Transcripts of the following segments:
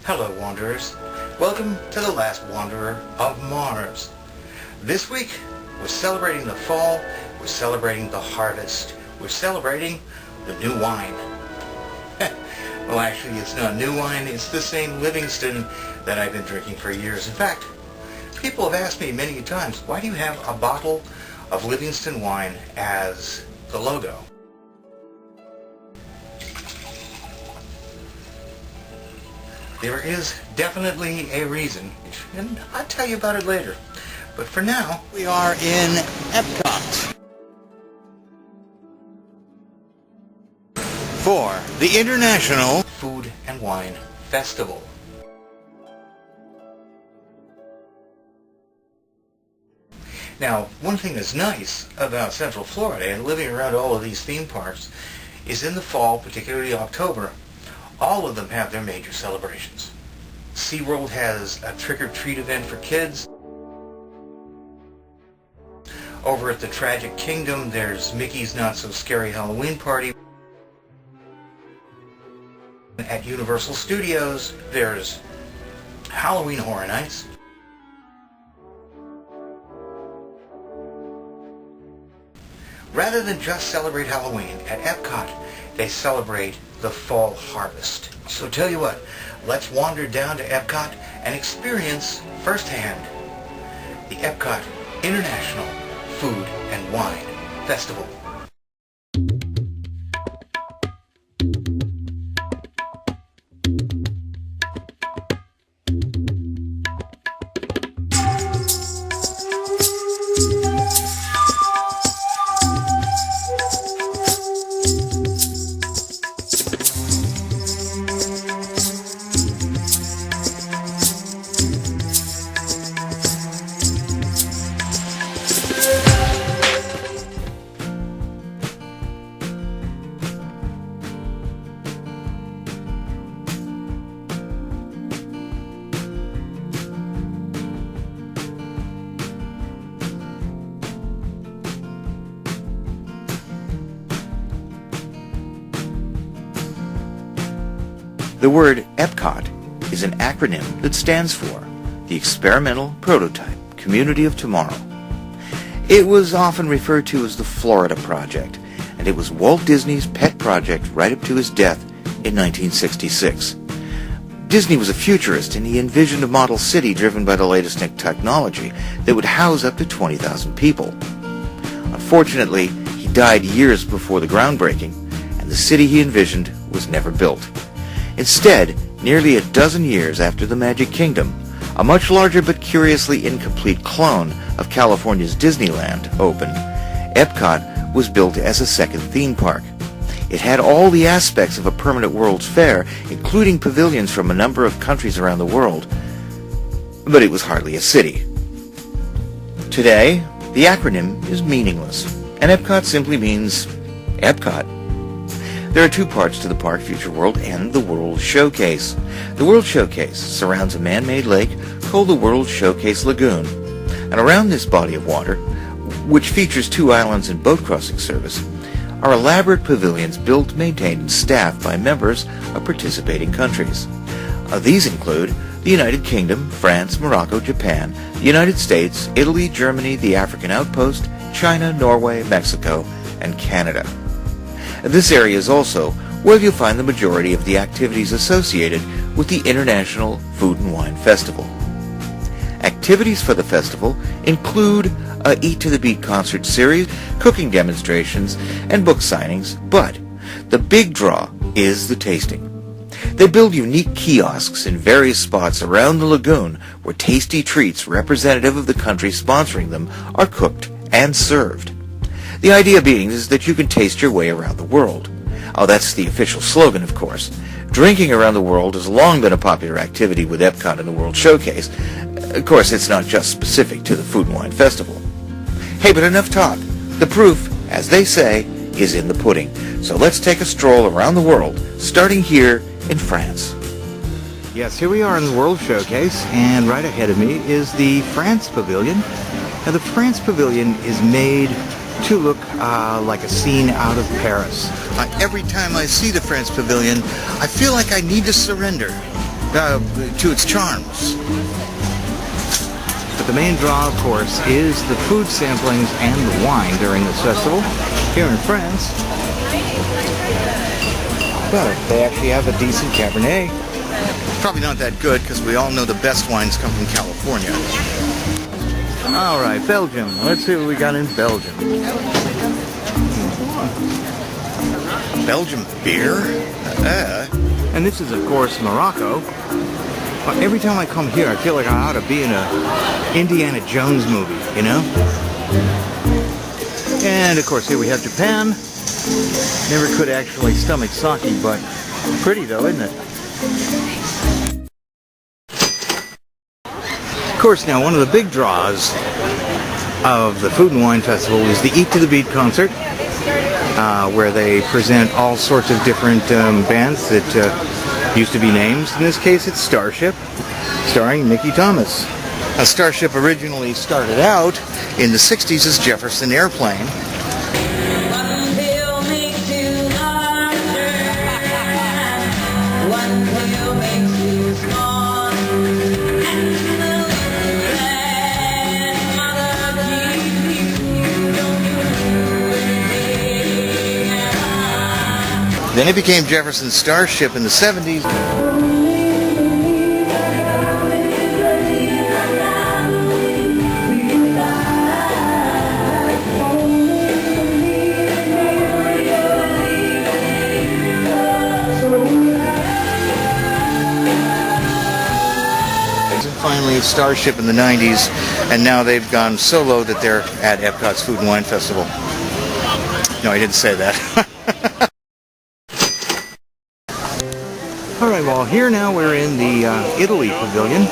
Hello, Wanderers. Welcome to the last Wanderer of Mars. This week, we're celebrating the fall, we're celebrating the harvest, we're celebrating the new wine. Well, actually, it's not new wine, it's the same Livingston that I've been drinking for years. In fact, people have asked me many times, why do you have a bottle of Livingston wine as the logo? There is definitely a reason, and I'll tell you about it later. But for now, we are in Epcot for the International Food and Wine Festival. Now, one thing that's nice about Central Florida and living around all of these theme parks is in the fall, particularly October, all of them have their major celebrations. SeaWorld has a trick-or-treat event for kids. Over at the Tragic Kingdom, there's Mickey's Not So Scary Halloween Party. At Universal Studios, there's Halloween Horror Nights. Rather than just celebrate Halloween, at Epcot, they celebrate the fall harvest. So tell you what, let's wander down to Epcot and experience firsthand the Epcot International Food and Wine Festival. The word Epcot is an acronym that stands for the Experimental Prototype Community of Tomorrow. It was often referred to as the Florida Project, and it was Walt Disney's pet project right up to his death in 1966. Disney was a futurist, and he envisioned a model city driven by the latest technology that would house up to 20,000 people. Unfortunately, he died years before the groundbreaking, and the city he envisioned was never built. Instead, nearly a dozen years after the Magic Kingdom, a much larger but curiously incomplete clone of California's Disneyland opened. Epcot was built as a second theme park. It had all the aspects of a permanent World's Fair, including pavilions from a number of countries around the world, but it was hardly a city. Today, the acronym is meaningless, and Epcot simply means Epcot. There are two parts to the park, Future World and the World Showcase. The World Showcase surrounds a man-made lake called the World Showcase Lagoon. And around this body of water, which features 2 islands and boat crossing service, are elaborate pavilions built, maintained, and staffed by members of participating countries. These include the United Kingdom, France, Morocco, Japan, the United States, Italy, Germany, the African Outpost, China, Norway, Mexico, and Canada. This area is also where you'll find the majority of the activities associated with the International Food and Wine Festival. Activities for the festival include a Eat to the Beat concert series, cooking demonstrations, and book signings, but the big draw is the tasting. They build unique kiosks in various spots around the lagoon where tasty treats representative of the country sponsoring them are cooked and served. The idea being is that you can taste your way around the world. Oh, that's the official slogan, of course. Drinking around the world has long been a popular activity with Epcot and the World Showcase. Of course, it's not just specific to the Food and Wine Festival. Hey, but enough talk. The proof, as they say, is in the pudding. So let's take a stroll around the world, starting here in France. Yes, here we are in the World Showcase, and right ahead of me is the France Pavilion. Now, the France Pavilion is made to look like a scene out of Paris. Every time I see the France Pavilion, I feel like I need to surrender. to its charms. But the main draw, of course, is the food samplings and the wine during this festival here in France. But they actually have a decent Cabernet. Probably not that good because we all know the best wines come from California. All right, Belgium. Let's see what we got in Belgium. Belgium beer? And this is, of course, Morocco. But every time I come here, I feel like I ought to be in a Indiana Jones movie, you know? And, of course, here we have Japan. Never could actually stomach sake, but pretty, though, isn't it? Of course, now, one of the big draws of the Food and Wine Festival is the Eat to the Beat concert, where they present all sorts of different bands that used to be names. In this case, it's Starship, starring Mickey Thomas. Now, Starship originally started out in the 60s as Jefferson Airplane. Then it became Jefferson Starship in the 70s. And finally Starship in the 90s, and now they've gone solo that they're at Epcot's Food and Wine Festival. No, I didn't say that. Alright, well, here now we're in the Italy Pavilion.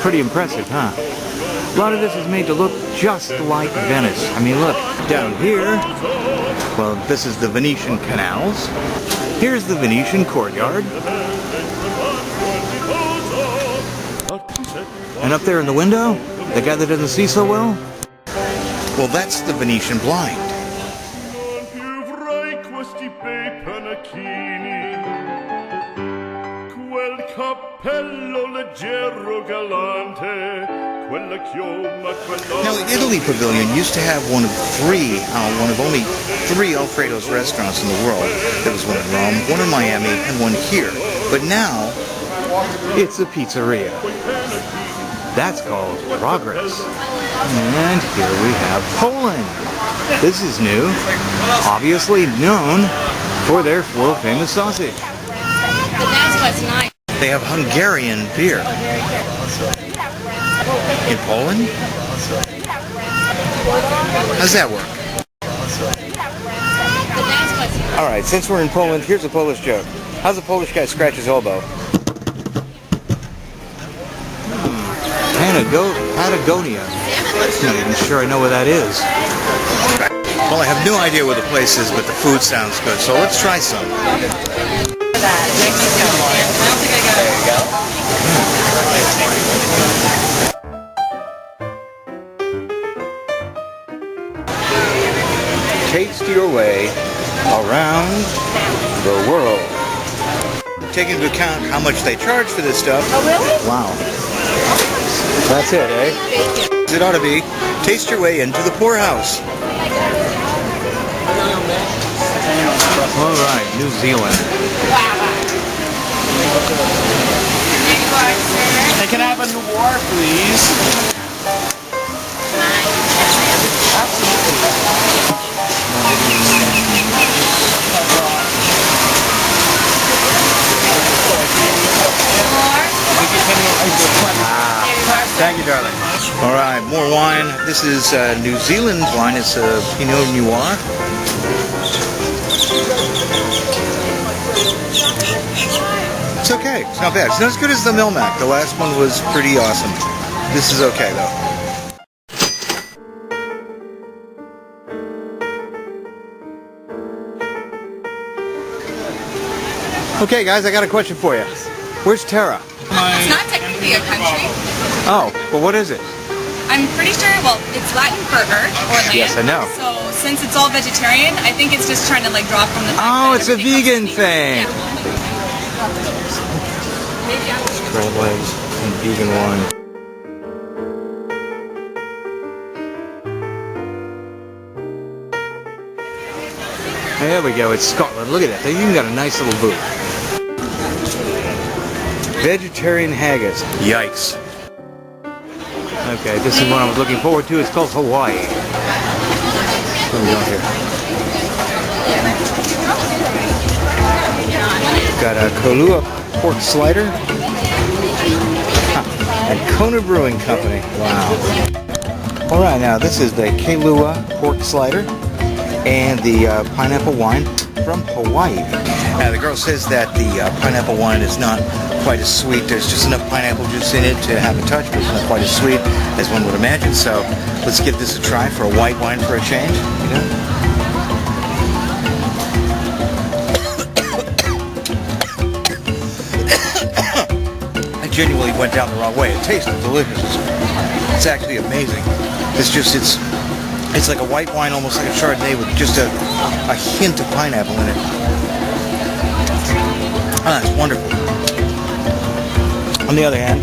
Pretty impressive, huh? A lot of this is made to look just like Venice. I mean, look, down here, well, this is the Venetian canals. Here's the Venetian courtyard. And up there in the window, the guy that doesn't see so well? Well, that's the Venetian blind. Now, the Italy Pavilion used to have one of only three Alfredo's restaurants in the world. There was one in Rome, one in Miami, and one here. But now, it's a pizzeria. That's called Progress. And here we have Poland. This is new. Obviously known for their world-famous sausage. But that's what's nice. They have Hungarian beer. In Poland? How's that work? Alright, since we're in Poland, here's a Polish joke. How's a Polish guy scratch his elbow? Patagonia. I'm not even sure I know where that is. Well, I have no idea where the place is, but the food sounds good, so let's try some. There you go. Taste your way around the world. Take into account how much they charge for this stuff. Oh, really? Wow. That's it, eh? It ought to be. Taste your way into the poorhouse. All right, New Zealand. Hey, can I have a noir, please? Thank you, darling. All right, more wine. This is New Zealand wine. It's a Pinot Noir. It's okay. It's not bad. It's not as good as the Milmac. The last one was pretty awesome. This is okay, though. Okay, guys, I got a question for you. Where's Tara? It's not technically a country. Oh, well, what is it? I'm pretty sure, well, it's Latin for earth or land. Yes, I know. So since it's all vegetarian, I think it's just trying to like draw from the fact Oh, that it's a everything vegan else is thing. vegan. Crab legs and vegan wine. There we go, it's Scotland. Look at that. They even got a nice little booth. Vegetarian haggis. Yikes. Okay, this is one I was looking forward to. It's called Hawaii. What do we got here? Got a Kahlua pork slider. And Kona Brewing Company. Wow. Alright, now this is the Kahlua pork slider and the pineapple wine from Hawaii. Now the girl says that the pineapple wine is not quite as sweet. There's just enough pineapple juice in it to have a touch, but it's not quite as sweet as one would imagine. So let's give this a try for a white wine for a change. You know? I genuinely went down the wrong way. It tasted delicious. It's actually amazing. It's like a white wine, almost like a Chardonnay, with just a hint of pineapple in it. Ah, it's wonderful. On the other hand,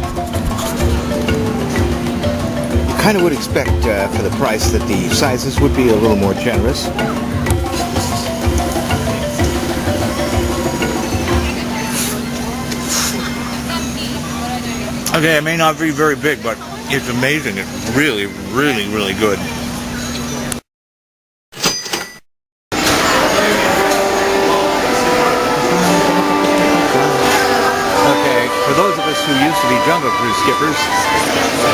you kind of would expect for the price that the sizes would be a little more generous. Okay, it may not be very big, but it's amazing. It's really, really, really good. For those of us who used to be Jungle Cruise skippers,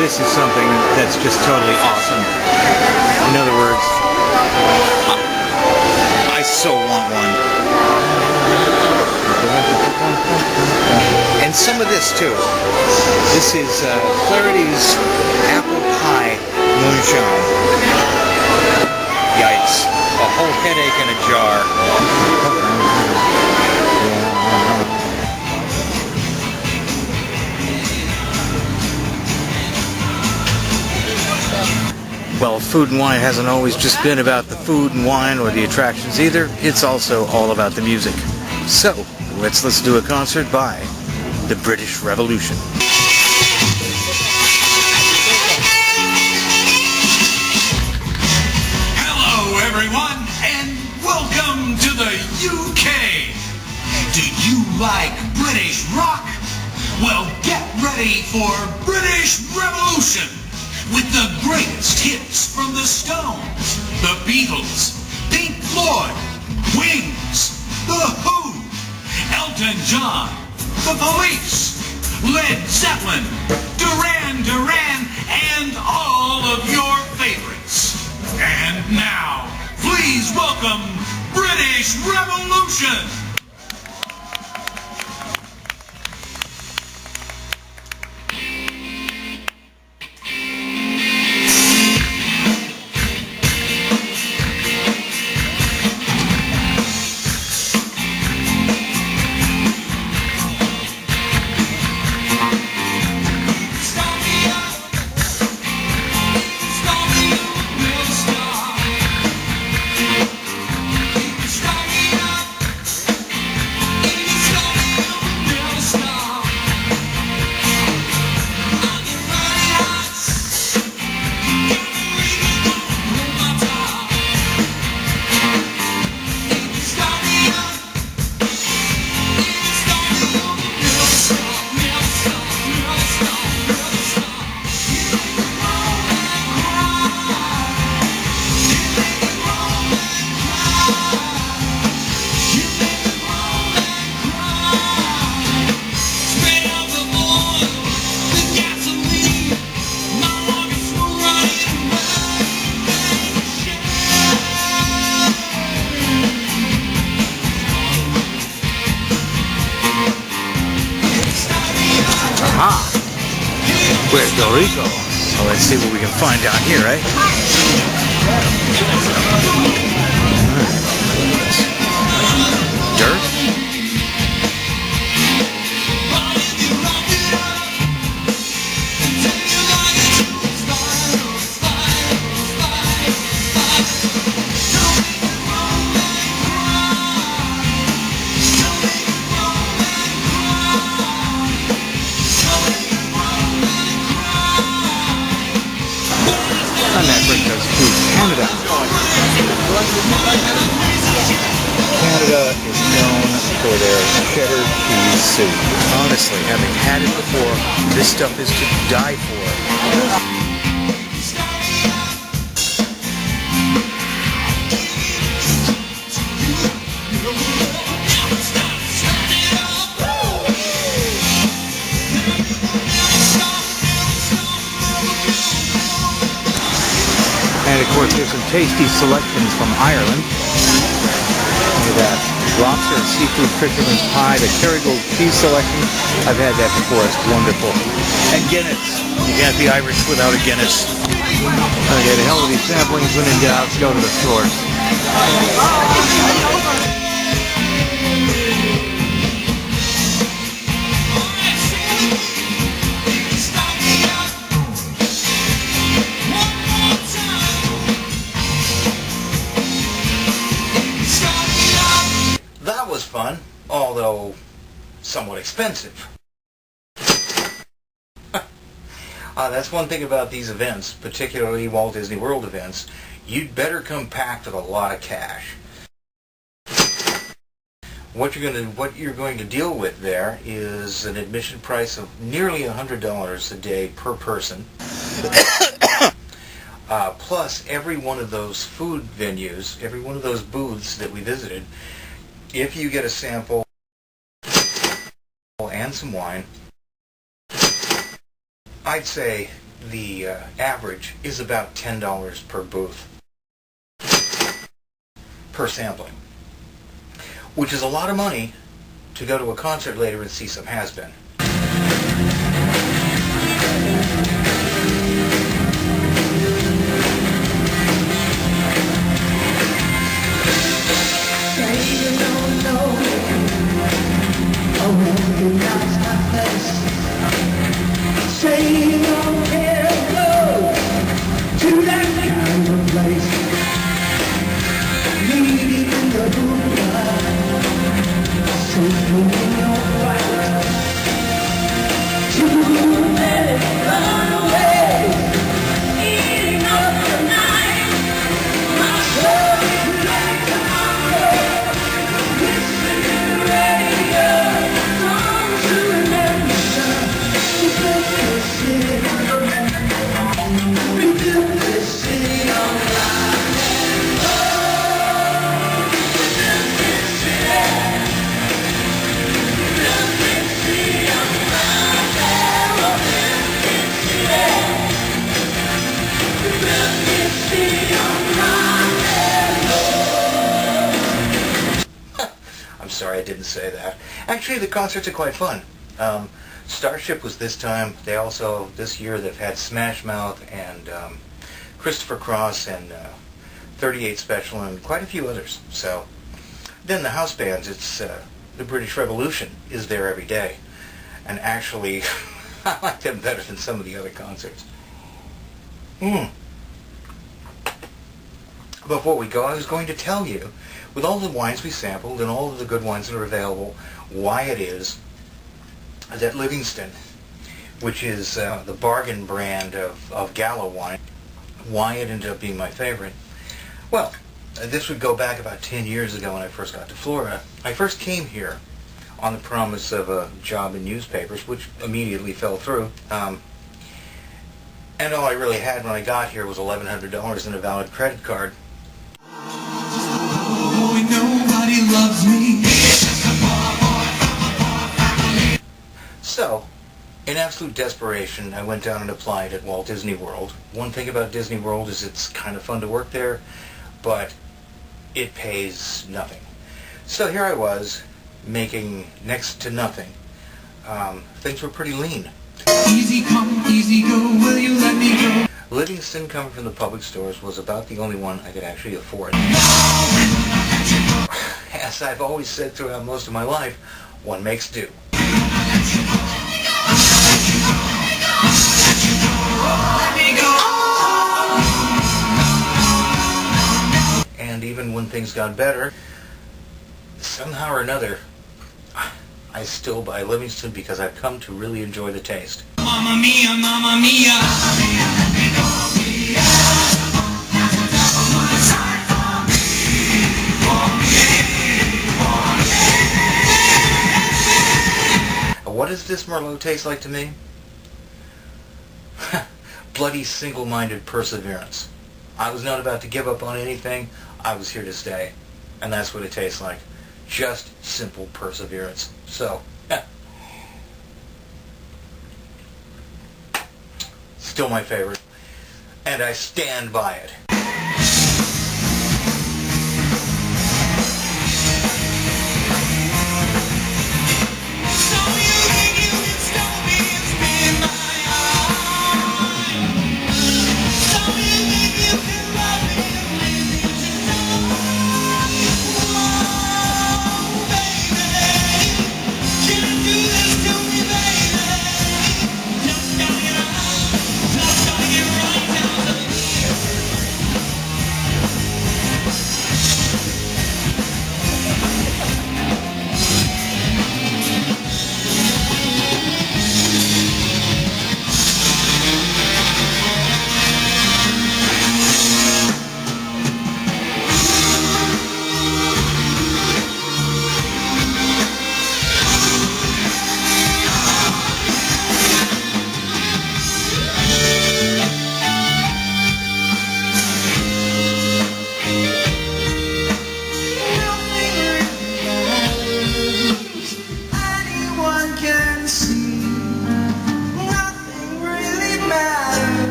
this is something that's just totally awesome. In other words, I so want one. And some of this too. This is Clarity's apple pie moonshine. Yikes. A whole headache in a jar. Well, food and wine hasn't always just been about the food and wine or the attractions either. It's also all about the music. So, let's listen to a concert by the British Revolution. Hello, everyone, and welcome to the UK. Do you like British rock? Well, get ready for British Revolution. With the greatest hits from the Stones, the Beatles, Pink Floyd, Wings, The Who, Elton John, The Police, Led Zeppelin, Duran Duran, and all of your favorites. And now, please welcome British Revolution. Puerto Rico. So let's see what we can find down here, right? Dirt? Canada is known for their cheddar cheese soup. Honestly, having had it before, this stuff is to die for. And of course, there's some tasty selections from Ireland. Look at that. Lobster and seafood fisherman's pie, the Kerrygold cheese selection. I've had that before. It's wonderful. And Guinness. You can't be Irish without a Guinness. Okay, the hell of these samplings when in doubt, go to the source. That was fun, although somewhat expensive. That's one thing about these events, particularly Walt Disney World events. You'd better come packed with a lot of cash. What you're going to deal with there is an admission price of nearly $100 a day per person. Plus every one of those food venues, every one of those booths that we visited, if you get a sample and some wine, I'd say the average is about $10 per booth per sampling, which is a lot of money to go to a concert later and see some has-been. Sorry, I didn't say that. Actually, the concerts are quite fun. Starship was this time. They also, this year, they've had Smash Mouth and Christopher Cross and 38 Special and quite a few others. So, then the house bands, it's the British Revolution is there every day. And actually, I like them better than some of the other concerts. Before we go, I was going to tell you, with all the wines we sampled and all of the good wines that are available, why it is that Livingston, which is the bargain brand of Gala wine, why it ended up being my favorite. Well, this would go back about 10 years ago when I first got to Florida. I first came here on the promise of a job in newspapers, which immediately fell through. And all I really had when I got here was $1,100 in a valid credit card. Nobody loves me. So, in absolute desperation, I went down and applied at Walt Disney World. One thing about Disney World is it's kind of fun to work there, but it pays nothing. So here I was, making next to nothing. Things were pretty lean. Easy come, easy go, will you let me go? Livingston, coming from the public stores, was about the only one I could actually afford. As I've always said throughout most of my life, one makes do. And even when things got better, somehow or another, I still buy Livingston because I've come to really enjoy the taste. Mamma mia, mamma mia. what does this Merlot taste like to me? Bloody single-minded perseverance. I was not about to give up on anything. I was here to stay. And that's what it tastes like. Just simple perseverance. So, still my favorite. And I stand by it.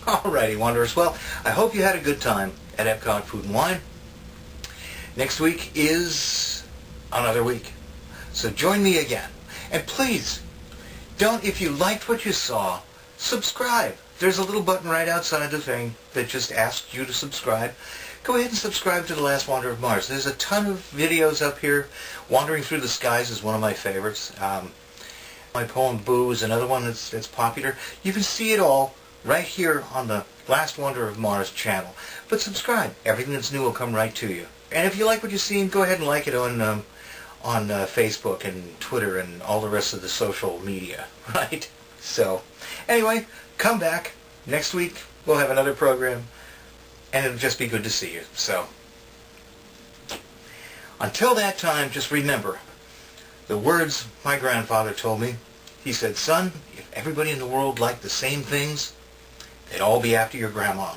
Alrighty, Wanderers. Well, I hope you had a good time at Epcot Food and Wine. Next week is another week. So join me again. And please, if you liked what you saw, subscribe. There's a little button right outside the thing that just asks you to subscribe. Go ahead and subscribe to The Last Wanderer of Mars. There's a ton of videos up here. Wandering Through the Skies is one of my favorites. My poem Boo is another one that's popular. You can see it all right here on the Last Wanderer of Mars channel. But subscribe. Everything that's new will come right to you. And if you like what you've seen, go ahead and like it on Facebook and Twitter and all the rest of the social media, right? So, anyway, come back. Next week, we'll have another program, and it'll just be good to see you. So, until that time, just remember the words my grandfather told me. He said, son, if everybody in the world liked the same things, they'd all be after your grandma.